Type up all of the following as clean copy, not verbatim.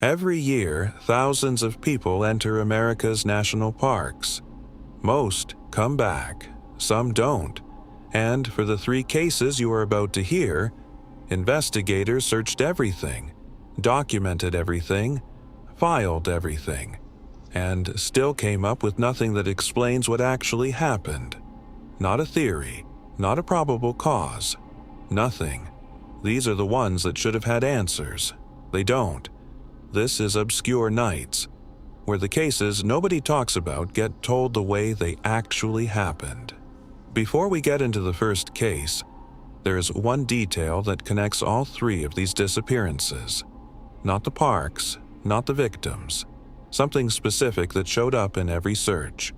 Every year, thousands of people enter America's national parks. Most come back, some don't. And for the 3 cases you are about to hear, investigators searched everything, documented everything, filed everything, and still came up with nothing that explains what actually happened. Not a theory, not a probable cause, nothing. These are the ones that should have had answers. They don't. This is Obscure Nights, where the cases nobody talks about get told the way they actually happened. Before we get into the first case, there is one detail that connects all 3 of these disappearances. Not the parks, not the victims. Something specific that showed up in every search.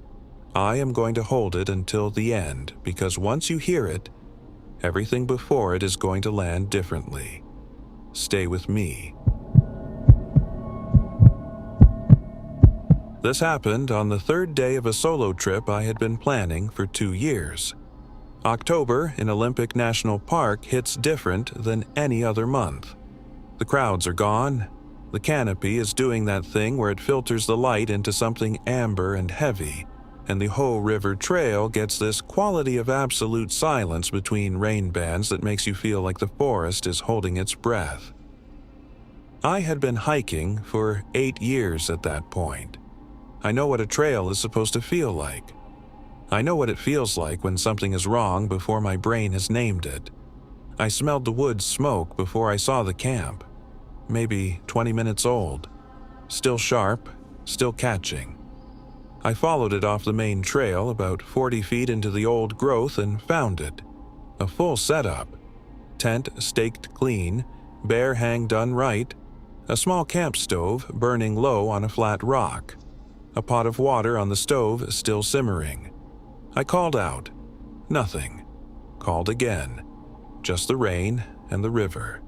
I am going to hold it until the end because once you hear it, everything before it is going to land differently. Stay with me. This happened on the 3rd day of a solo trip I had been planning for 2 years. October in Olympic National Park hits different than any other month. The crowds are gone. The canopy is doing that thing where it filters the light into something amber and heavy, and the Hoh River Trail gets this quality of absolute silence between rain bands that makes you feel like the forest is holding its breath. I had been hiking for 8 years at that point. I know what a trail is supposed to feel like. I know what it feels like when something is wrong before my brain has named it. I smelled the wood smoke before I saw the camp. Maybe 20 minutes old. Still sharp, still catching. I followed it off the main trail about 40 feet into the old growth and found it. A full setup. Tent staked clean, bear hang done right, a small camp stove burning low on a flat rock. A pot of water on the stove still simmering. I called out. Nothing. Called again. Just the rain and the river.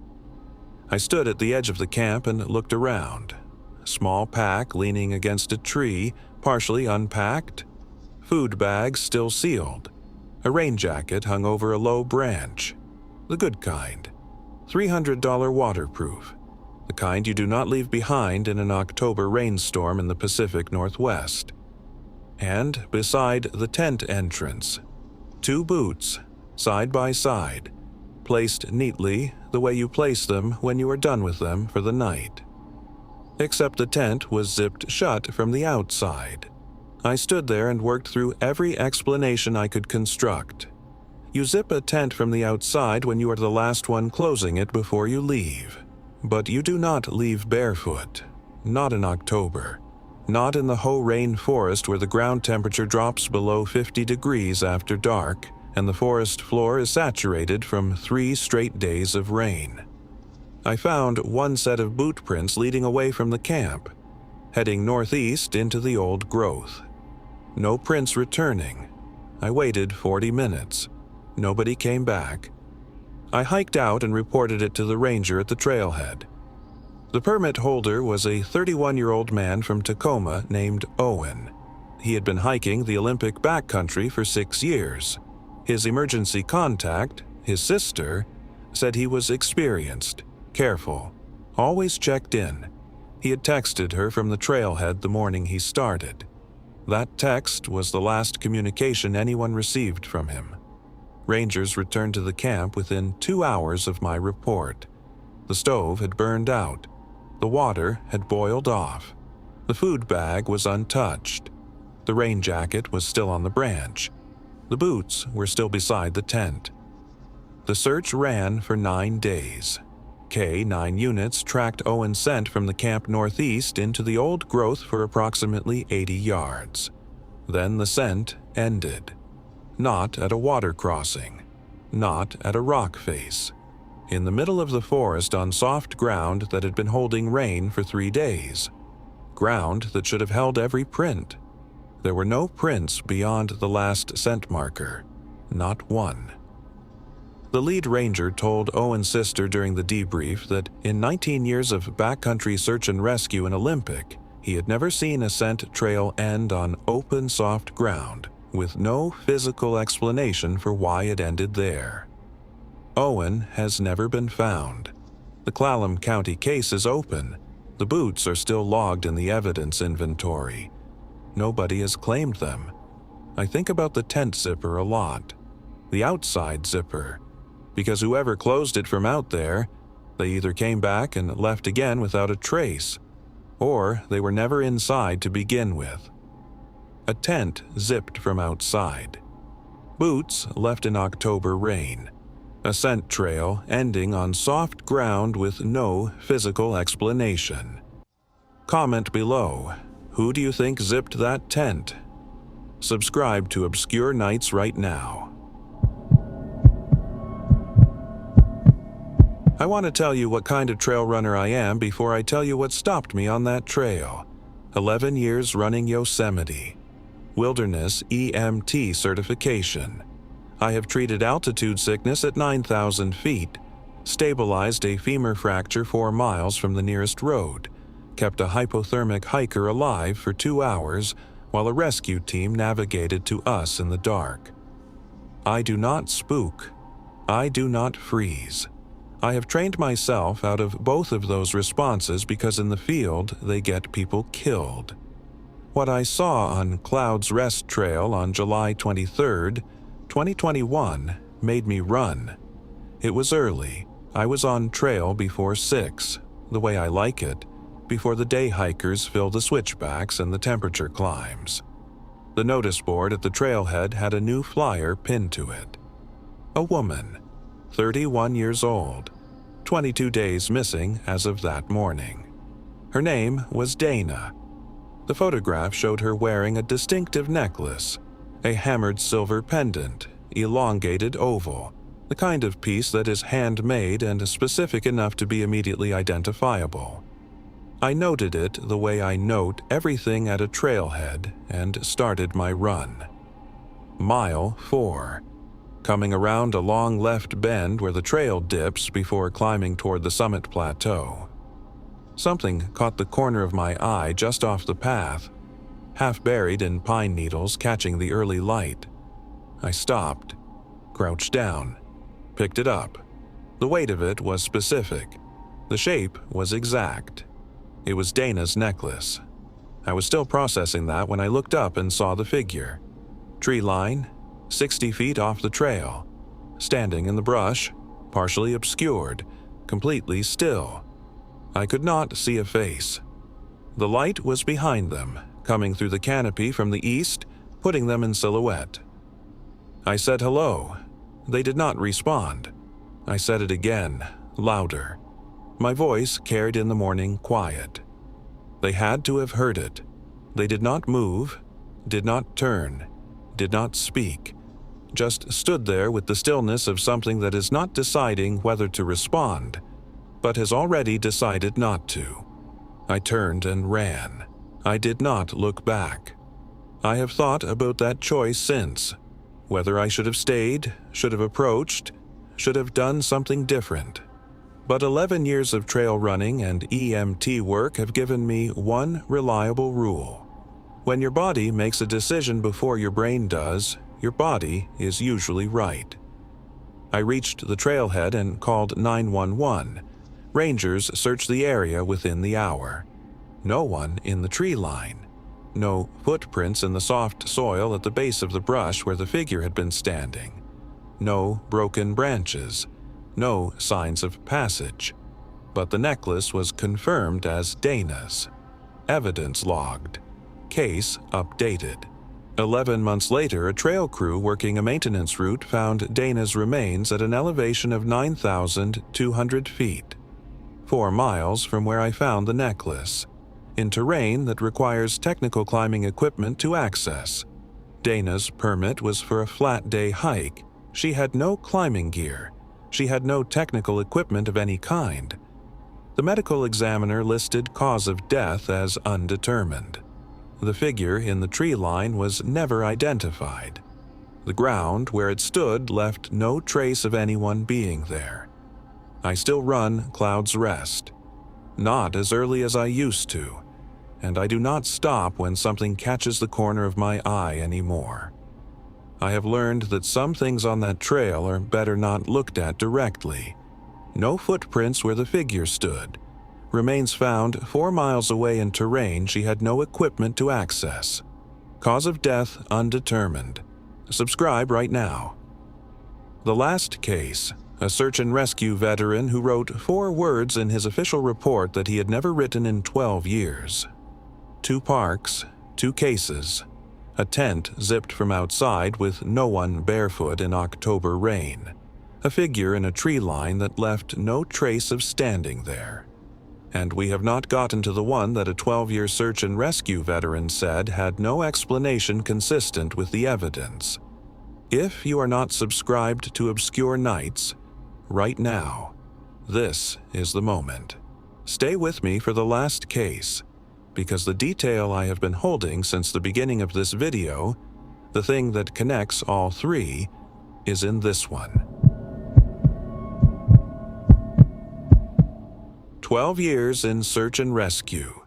I stood at the edge of the camp and looked around. A small pack leaning against a tree, partially unpacked. Food bags still sealed. A rain jacket hung over a low branch. The good kind. $300 waterproof. The kind you do not leave behind in an October rainstorm in the Pacific Northwest. And beside the tent entrance, 2 boots, side by side, placed neatly the way you place them when you are done with them for the night. Except the tent was zipped shut from the outside. I stood there and worked through every explanation I could construct. You zip a tent from the outside when you are the last one closing it before you leave. But you do not leave barefoot. Not in October. Not in the Hoh Rain Forest where the ground temperature drops below 50 degrees after dark and the forest floor is saturated from 3 straight days of rain. I found 1 set of boot prints leading away from the camp, heading northeast into the old growth. No prints returning. I waited 40 minutes. Nobody came back. I hiked out and reported it to the ranger at the trailhead. The permit holder was a 31-year-old man from Tacoma named Owen. He had been hiking the Olympic backcountry for 6 years. His emergency contact, his sister, said he was experienced, careful, always checked in. He had texted her from the trailhead the morning he started. That text was the last communication anyone received from him. Rangers returned to the camp within 2 hours of my report. The stove had burned out. The water had boiled off. The food bag was untouched. The rain jacket was still on the branch. The boots were still beside the tent. The search ran for 9 days. K-9 units tracked Owen's scent from the camp northeast into the old growth for approximately 80 yards. Then the scent ended. Not at a water crossing. Not at a rock face. In the middle of the forest on soft ground that had been holding rain for 3 days. Ground that should have held every print. There were no prints beyond the last scent marker. Not one. The lead ranger told Owen's sister during the debrief that in 19 years of backcountry search and rescue in Olympic, he had never seen a scent trail end on open, soft ground, with no physical explanation for why it ended there. Owen has never been found. The Clallam County case is open. The boots are still logged in the evidence inventory. Nobody has claimed them. I think about the tent zipper a lot. The outside zipper. Because whoever closed it from out there, they either came back and left again without a trace, or they were never inside to begin with. A tent zipped from outside. Boots left in October rain. A scent trail ending on soft ground with no physical explanation. Comment below, who do you think zipped that tent? Subscribe to Obscure Nights right now. I want to tell you what kind of trail runner I am before I tell you what stopped me on that trail. 11 years running Yosemite. Wilderness EMT certification. I have treated altitude sickness at 9,000 feet, stabilized a femur fracture 4 miles from the nearest road, kept a hypothermic hiker alive for 2 hours while a rescue team navigated to us in the dark. I do not spook. I do not freeze. I have trained myself out of both of those responses because in the field they get people killed. What I saw on Cloud's Rest Trail on July 23, 2021 made me run. It was early. I was on trail before 6, the way I like it, before the day hikers fill the switchbacks and the temperature climbs. The notice board at the trailhead had a new flyer pinned to it. A woman, 31 years old, 22 days missing as of that morning. Her name was Dana. The photograph showed her wearing a distinctive necklace, a hammered silver pendant, elongated oval, the kind of piece that is handmade and specific enough to be immediately identifiable. I noted it the way I note everything at a trailhead and started my run. Mile 4. Coming around a long left bend where the trail dips before climbing toward the summit plateau. Something caught the corner of my eye just off the path, half buried in pine needles catching the early light. I stopped, crouched down, picked it up. The weight of it was specific. The shape was exact. It was Dana's necklace. I was still processing that when I looked up and saw the figure. Tree line, 60 feet off the trail, standing in the brush, partially obscured, completely still. I could not see a face. The light was behind them, coming through the canopy from the east, putting them in silhouette. I said hello. They did not respond. I said it again, louder. My voice carried in the morning quiet. They had to have heard it. They did not move, did not turn, did not speak, just stood there with the stillness of something that is not deciding whether to respond, but has already decided not to. I turned and ran. I did not look back. I have thought about that choice since, whether I should have stayed, should have approached, should have done something different. But 11 years of trail running and EMT work have given me one reliable rule. When your body makes a decision before your brain does, your body is usually right. I reached the trailhead and called 911. Rangers searched the area within the hour. No one in the tree line. No footprints in the soft soil at the base of the brush where the figure had been standing. No broken branches. No signs of passage. But the necklace was confirmed as Dana's. Evidence logged. Case updated. 11 months later, a trail crew working a maintenance route found Dana's remains at an elevation of 9,200 feet, 4 miles from where I found the necklace, in terrain that requires technical climbing equipment to access. Dana's permit was for a flat-day hike. She had no climbing gear. She had no technical equipment of any kind. The medical examiner listed cause of death as undetermined. The figure in the tree line was never identified. The ground where it stood left no trace of anyone being there. I still run Cloud's Rest. Not as early as I used to, and I do not stop when something catches the corner of my eye anymore. I have learned that some things on that trail are better not looked at directly. No footprints where the figure stood. remains found 4 miles away in terrain she had no equipment to access. Cause of death undetermined. Subscribe right now. The last case, a search and rescue veteran who wrote 4 words in his official report that he had never written in 12 years. 2 parks, 2 cases, a tent zipped from outside with no one barefoot in October rain, a figure in a tree line that left no trace of standing there. And we have not gotten to the one that a 12-year search and rescue veteran said had no explanation consistent with the evidence. If you are not subscribed to Obscure Nights, right now, this is the moment. Stay with me for the last case, because the detail I have been holding since the beginning of this video, the thing that connects all 3, is in this one. 12 years in search and rescue,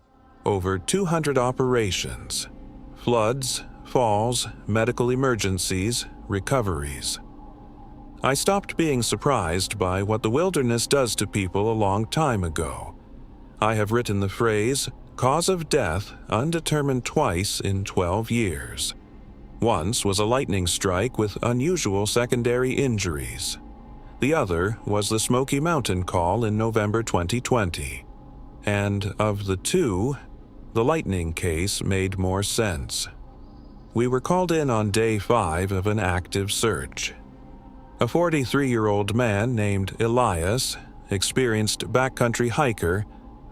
over 200 operations, floods, falls, medical emergencies, recoveries. I stopped being surprised by what the wilderness does to people a long time ago. I have written the phrase, cause of death undetermined twice in 12 years. Once was a lightning strike with unusual secondary injuries. The other was the Smoky Mountain call in November 2020. And of the 2, the lightning case made more sense. We were called in on day 5 of an active search. A 43-year-old man named Elias, experienced backcountry hiker,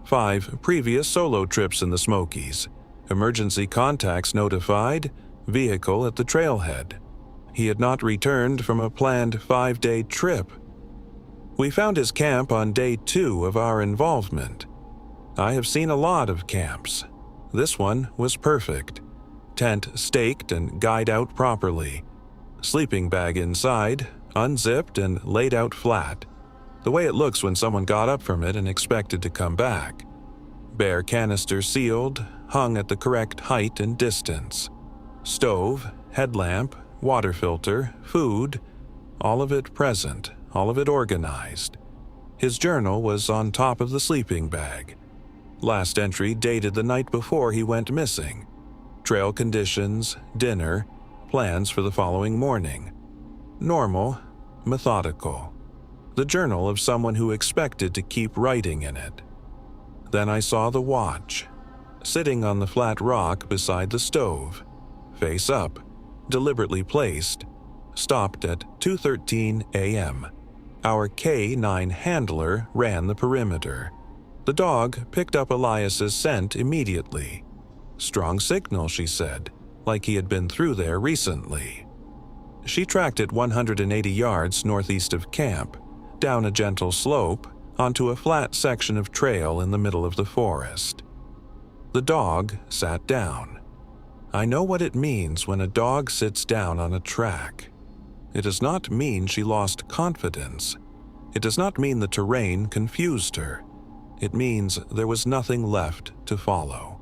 5 previous solo trips in the Smokies, emergency contacts notified, vehicle at the trailhead. He had not returned from a planned 5-day trip. We found his camp on day 2 of our involvement. I have seen a lot of camps. This one was perfect. Tent staked and guyed out properly. Sleeping bag inside, unzipped and laid out flat, the way it looks when someone got up from it and expected to come back. Bear canister sealed, hung at the correct height and distance. Stove, headlamp, water filter, food, all of it present, all of it organized. His journal was on top of the sleeping bag. Last entry dated the night before he went missing. Trail conditions, dinner, plans for the following morning. Normal, methodical. The journal of someone who expected to keep writing in it. Then I saw the watch, sitting on the flat rock beside the stove, face up, deliberately placed, stopped at 2:13 a.m. Our K9 handler ran the perimeter. The dog picked up Elias's scent immediately. Strong signal, she said, like he had been through there recently. She tracked it 180 yards northeast of camp, down a gentle slope, onto a flat section of trail in the middle of the forest. The dog sat down. I know what it means when a dog sits down on a track. It does not mean she lost confidence. It does not mean the terrain confused her. It means there was nothing left to follow.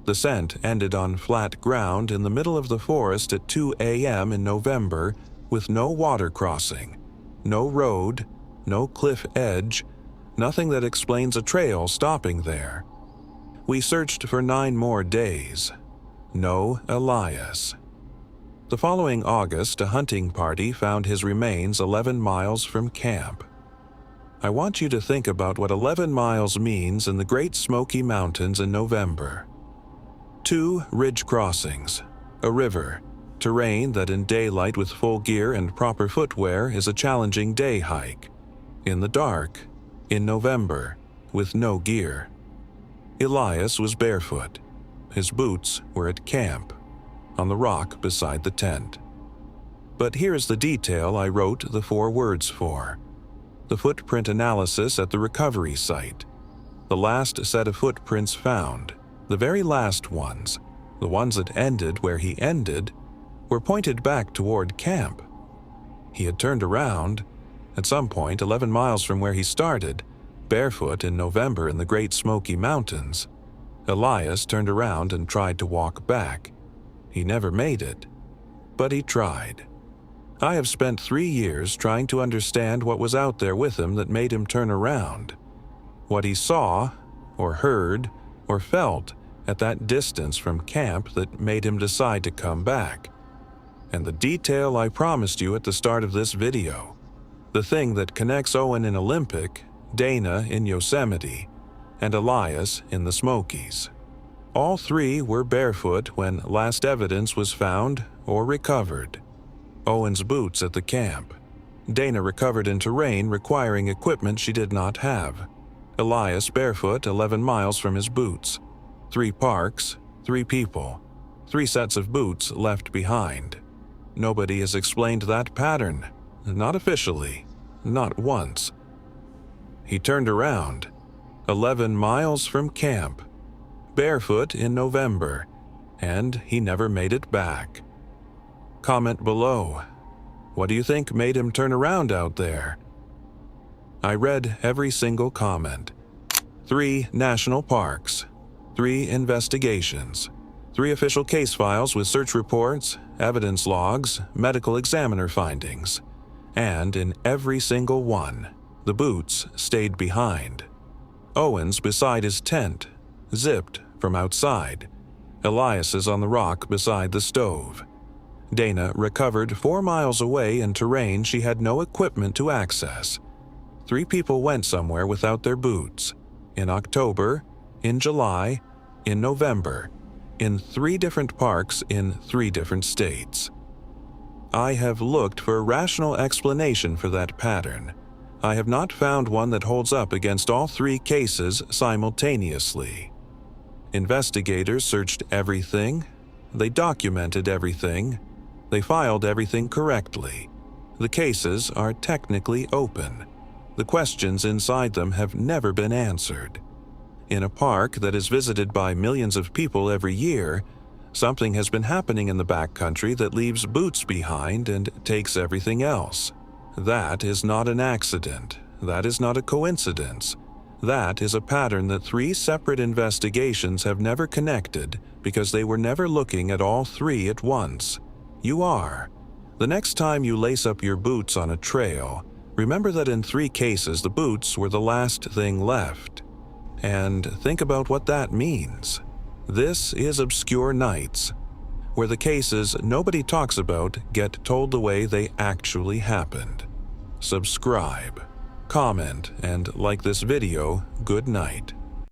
The scent ended on flat ground in the middle of the forest at 2 a.m. in November with no water crossing, no road, no cliff edge, nothing that explains a trail stopping there. We searched for 9 more days. No Elias. The following August, a hunting party found his remains 11 miles from camp. I want you to think about what 11 miles means in the Great Smoky Mountains in November. 2 ridge crossings, a river, terrain that in daylight with full gear and proper footwear is a challenging day hike. In the dark, in November, with no gear. Elias was barefoot. His boots were at camp, on the rock beside the tent. But here's the detail I wrote the 4 words for. The footprint analysis at the recovery site. The last set of footprints found, the very last ones, the ones that ended where he ended, were pointed back toward camp. He had turned around, at some point 11 miles from where he started, barefoot in November in the Great Smoky Mountains. Elias turned around and tried to walk back. He never made it, but he tried. I have spent 3 years trying to understand what was out there with him that made him turn around. what he saw, or heard, or felt at that distance from camp that made him decide to come back. And the detail I promised you at the start of this video. The thing that connects Owen in Olympic, Dana in Yosemite, and Elias in the Smokies. All three were barefoot when last evidence was found or recovered. Owen's boots at the camp. Dana recovered in terrain requiring equipment she did not have. Elias barefoot 11 miles from his boots. 3 parks, 3 people, 3 sets of boots left behind. Nobody has explained that pattern. Not officially. Not once. He turned around. 11 miles from camp. Barefoot in November. And he never made it back. Comment below. What do you think made him turn around out there? I read every single comment. 3 national parks. 3 investigations. 3 official case files with search reports, evidence logs, medical examiner findings. And in every single one, the boots stayed behind. Owen's beside his tent, zipped from outside. Elias's on the rock beside the stove. Dana recovered 4 miles away in terrain she had no equipment to access. 3 people went somewhere without their boots. In October, in July, in November, in 3 different parks in 3 different states. I have looked for a rational explanation for that pattern. I have not found one that holds up against all 3 cases simultaneously. Investigators searched everything. They documented everything. They filed everything correctly. The cases are technically open. The questions inside them have never been answered. In a park that is visited by millions of people every year, something has been happening in the backcountry that leaves boots behind and takes everything else. That is not an accident. That is not a coincidence. That is a pattern that 3 separate investigations have never connected because they were never looking at all 3 at once. You are. The next time you lace up your boots on a trail, remember that in 3 cases the boots were the last thing left. And think about what that means. This is Obscure Nights, where the cases nobody talks about get told the way they actually happened. Subscribe, comment, and like this video. Good night.